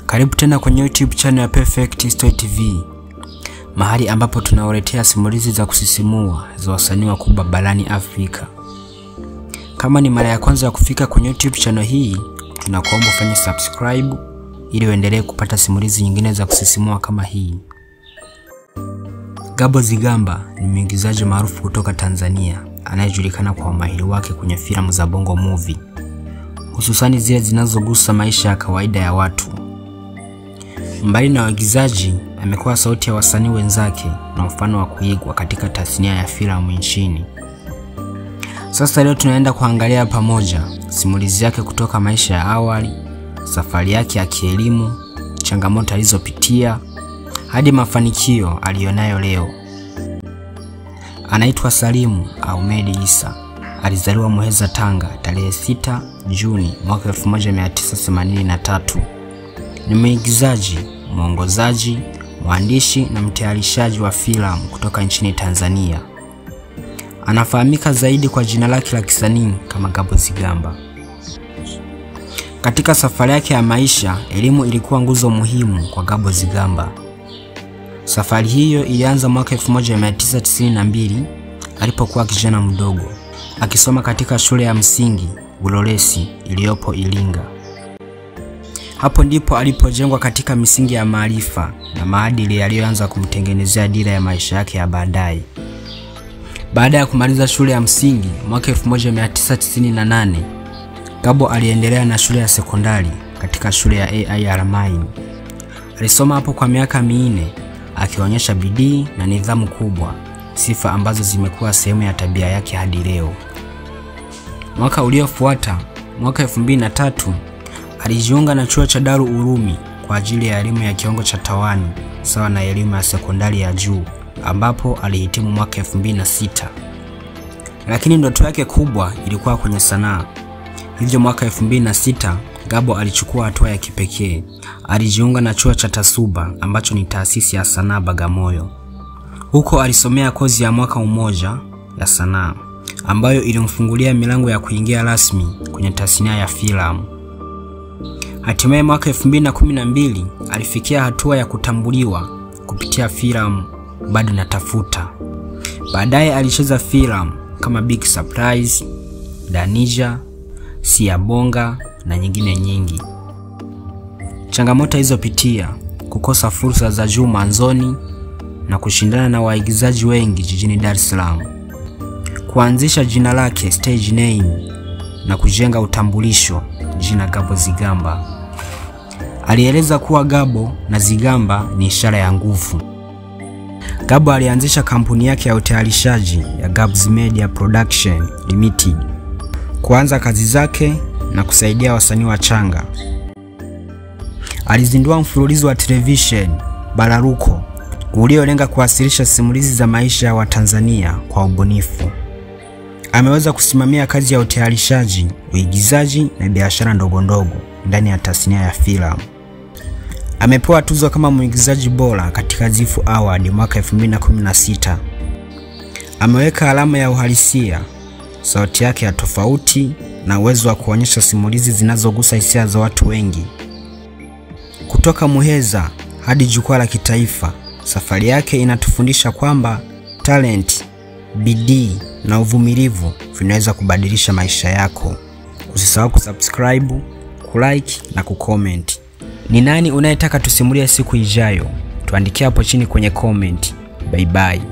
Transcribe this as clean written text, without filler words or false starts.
Karibu tena kwenye YouTube channel ya Perfect Story TV, mahali ambapo tunawaletea simulizi za kusisimua za wasanii wakubwa barani Afrika. Kama ni mara ya kwanza ya kufika kwenye YouTube channel hii, tunakuomba ufanye subscribe ili uendelee kupata simulizi nyingine za kusisimua kama hii. Gabo Zigamba ni mwigizaji maarufu kutoka Tanzania anayejulikana kwa umahiri wake kwenye filamu za Bongo Movie, hususani zile zinazogusa maisha ya kawaida ya watu. Mbali na waigizaji, amekuwa sauti ya wasanii wenzake na mfano wa kuigwa katika tasnia ya filamu nchini. Sasa leo tunaenda kuangalia pamoja simulizi yake kutoka maisha ya awali, safari yake ya kielimu, changamoto alizopitia hadi mafanikio alionayo leo. Anaitwa Salimu Ahmed Issa. Alizaliwa Muheza, Tanga, tarehe 6 Juni mwaka 1983. Ni mwigizaji, mwongozaji, mwandishi na mtayarishaji wa filamu kutoka nchini Tanzania. Anafahamika zaidi kwa jina lake la kisanii kama Gabo Zigamba. Katika safari yake ya maisha, elimu ilikuwa nguzo muhimu kwa Gabo Zigamba. Safari hiyo ilianza mwaka 1992 alipokuwa kijana mdogo akisoma katika shule ya msingi Bulolesi iliyopo Iringa. Hapo ndipo alipojengwa katika misingi ya maarifa na maadili yaliyoanza kumtengenezea dira ya maisha yake ya baadaye. Baada ya kumaliza shule ya msingi mwaka 1998, Gabo aliendelea na shule ya sekondari katika shule ya AI Alamain. Alisoma hapo kwa miaka 4 akionyesha bidii na nidhamu kubwa, sifa ambazo zimekuwa sehemu ya tabia yake hadi leo. Mwaka uliofuata, mwaka 2003, alijiunga na chuo cha Daru Urumi kwa ajili ya elimu ya kiwango cha tawani sawa na elimu ya sekondari ya juu, ambapo alihitimu mwaka 2006. Lakini ndoto yake kubwa ilikuwa kwenye sanaa. Hivyo mwaka 2006 Gabo alichukua hatua ya kipekee. Alijiunga na chuo cha Tasuba ambacho ni taasisi ya sanaa Bagamoyo. Huko alisomea kozi ya mwaka mmoja ya sanaa ambayo ilimfungulia milango ya kuingia rasmi kwenye tasnia ya filamu. Hatimaye mwaka 2012 alifikia hatua ya kutambuliwa kupitia filamu Bado Natafuta. Baadaye alicheza filamu kama Big Surprise, Danija, Siabonga na nyingine nyingi. Changamoto hizopitia, kukosa fursa za juu mwanzoni na kushindana na waigizaji wengi jijini Dar es Salaam. Kuanzisha jina lake stage name na kujenga utambulisho jina Gabo Zigamba. Alieleza kuwa Gabo na Zigamba ni ishara ya nguvu. Gabo alianzisha kampuni yake ya utayarishaji ya Gabs Media Production Limited, kuanza kazi zake na kusaidia wasanii wachanga. Alizindua mfululizo wa television Bararuko uliolenga kuwasilisha simulizi za maisha ya Watanzania kwa ubunifu. Ameweza kusimamia kazi ya utayarishaji, uigizaji na biashara ndogo ndogo ndani ya tasnia ya filamu. Amepewa tuzo kama mwigizaji bora katika Zifu Award mwaka 2016. Ameweka alama ya uhalisia, sauti yake ya tofauti na uwezo wa kuonyesha simulizi zinazogusa hisia za watu wengi. Kutoka Muheza hadi jukwaa la kitaifa, safari yake inatufundisha kwamba talent, bidii na uvumilivu vinaweza kubadilisha maisha yako. Usisahau kusubscribe, kulike na kucomment. Ni nani unayetaka tusimulie siku ijayo? Tuandikie hapo chini kwenye comment. Bye bye.